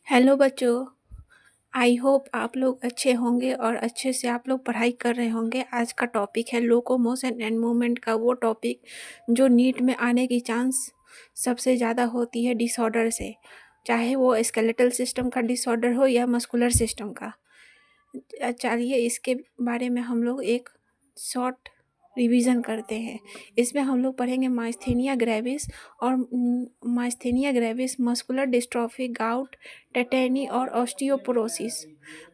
Hello बच्चों। I hope आप लोग अच्छे होंगे और अच्छे से आप लोग पढ़ाई कर रहे होंगे। आज का टॉपिक है लोकोमोशन एंड मूवमेंट का वो टॉपिक जो नीट में आने की चांस सबसे ज़्यादा होती है डिसऑर्डर से, चाहे वो स्केलेटल सिस्टम का डिसऑर्डर हो या मस्कुलर सिस्टम का। चलिए इसके बारे में हम लोग एक शॉर्ट रिवीजन करते हैं। इसमें हम लोग पढ़ेंगे माइस्थेनिया ग्रेविस और myasthenia gravis, muscular dystrophy, gout, tetany और ऑस्टियोपोरोसिस।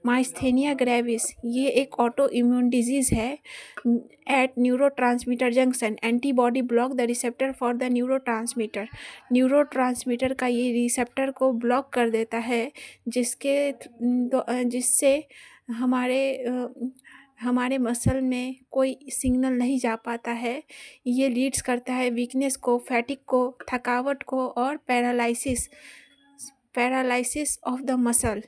माइस्थेनिया ग्रेविस ये एक ऑटो इम्यून डिजीज़ है at neurotransmitter junction. Antibody block the receptor for the neurotransmitter का ये रिसेप्टर को ब्लॉक कर देता है, जिससे हमारे मसल में कोई सिग्नल नहीं जा पाता है। ये लीड्स करता है वीकनेस को, फैटिक को, थकावट को और पैरालिसिस ऑफ द मसल।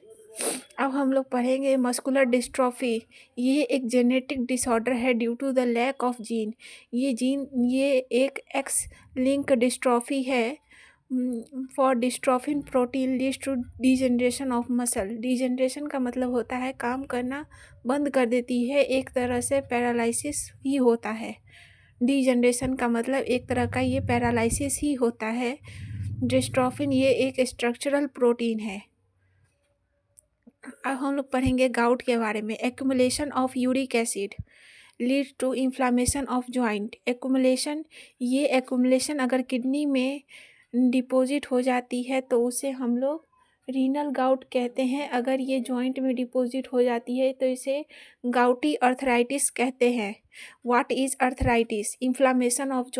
अब हम लोग पढ़ेंगे मस्कुलर डिस्ट्रॉफी। ये एक जेनेटिक डिसऑर्डर है due to the lack of gene. ये एक एक्स लिंक डिस्ट्रॉफी है। For dystrophin protein leads to degeneration of muscle. Degeneration का मतलब होता है काम करना बंद कर देती है, एक तरह से पैरालिसिस ही होता है। डिजेनरेशन का मतलब एक तरह का ये पैरालिसिस ही होता है। डिस्ट्रॉफिन ये एक स्ट्रक्चरल प्रोटीन है। अब हम लोग पढ़ेंगे गाउट के बारे में। Accumulation of uric acid lead to inflammation of joint. ये एक्यूमुलेशन अगर किडनी में डिपॉजिट हो जाती है तो उसे हम लोग रीनल गाउट कहते हैं। अगर ये जॉइंट में डिपॉजिट हो जाती है तो इसे गाउटी अर्थराइटिस कहते हैं। What is arthritis? Inflammation of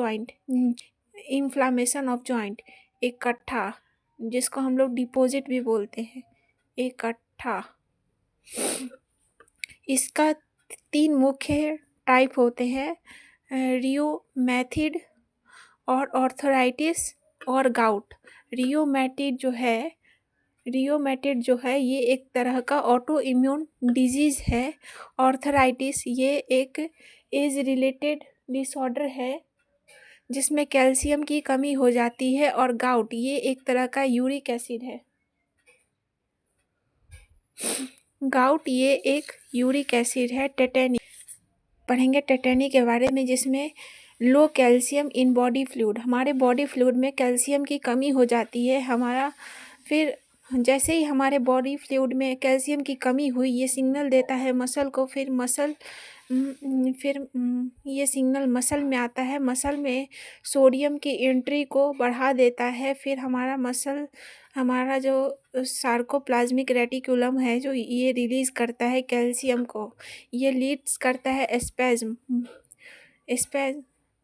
joint इकट्ठा, जिसको हम लोग डिपॉजिट भी बोलते हैं, इकट्ठा। इसका 3 मुख्य टाइप होते हैं, रियोमैटिड और ऑर्थराइटिस और गाउट। रियोमैटिड जो है ये एक तरह का ऑटो इम्यून डिजीज़ है। ऑर्थराइटिस ये एक एज रिलेटेड डिसऑर्डर है जिसमें कैल्शियम की कमी हो जाती है। और गाउट ये एक तरह का यूरिक एसिड है। गाउट ये एक यूरिक एसिड है। टेटेनी पढ़ेंगे टेटेनी के बारे में, जिसमें लो कैल्शियम इन बॉडी फ्लूइड। हमारे बॉडी फ्लूइड में कैल्शियम की कमी हो जाती है। फिर जैसे ही हमारे बॉडी फ्लूइड में कैल्शियम की कमी हुई, ये सिग्नल देता है मसल को। फिर ये सिग्नल मसल में आता है। मसल में सोडियम की एंट्री को बढ़ा देता है। फिर हमारा जो सार्कोप्लाज्मिक रेटिकुलम है जो ये रिलीज़ करता है कैल्शियम को। ये लीड्स करता है स्पैज्म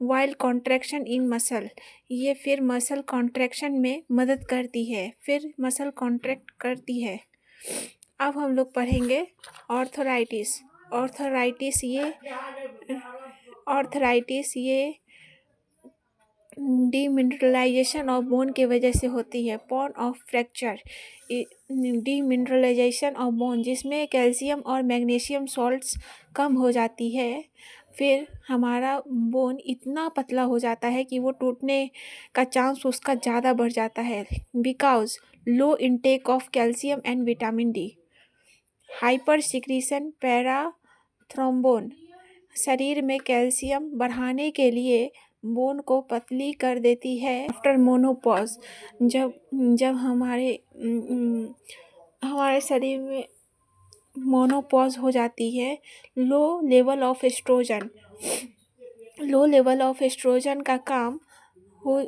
वाइल कॉन्ट्रैक्शन इन मसल। ये फिर मसल कॉन्ट्रैक्शन में मदद करती है, फिर मसल कॉन्ट्रैक्ट करती है। अब हम लोग पढ़ेंगे ऑर्थराइटिस। ऑर्थराइटिस ये डीमिनरलाइजेशन ऑफ बोन की वजह से होती है। Bone of fracture, demineralisation of bone, जिसमें कैल्शियम और मैग्नीशियम सॉल्ट्स कम हो जाती है। फिर हमारा बोन इतना पतला हो जाता है कि वो टूटने का चांस उसका ज़्यादा बढ़ जाता है। Because low intake of calcium and vitamin D. Hyper secretion parathormone, शरीर में कैल्शियम बढ़ाने के लिए बोन को पतली कर देती है। आफ्टर मोनोपॉज, जब हमारे शरीर में मोनोपॉज हो जाती है। लो लेवल ऑफ एस्ट्रोजन का काम हो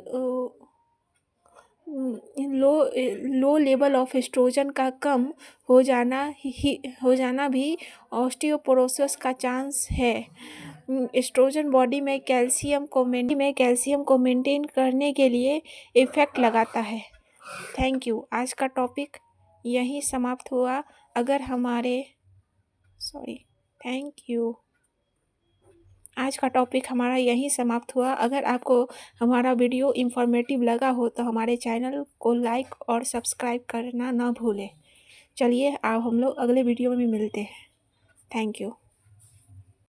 लो लेवल ऑफ एस्ट्रोजन का कम हो जाना भी ऑस्टियोपोरोसिस का चांस है। एस्ट्रोजन बॉडी में कैल्शियम को मेंटेन करने के लिए इफेक्ट लगाता है। Thank you. आज का टॉपिक यहीं समाप्त हुआ। आज का टॉपिक हमारा यहीं समाप्त हुआ। अगर आपको हमारा वीडियो इंफॉर्मेटिव लगा हो तो हमारे चैनल को लाइक और सब्सक्राइब करना ना भूलें। चलिए अब हम लोग अगले वीडियो में मिलते हैं। Thank you.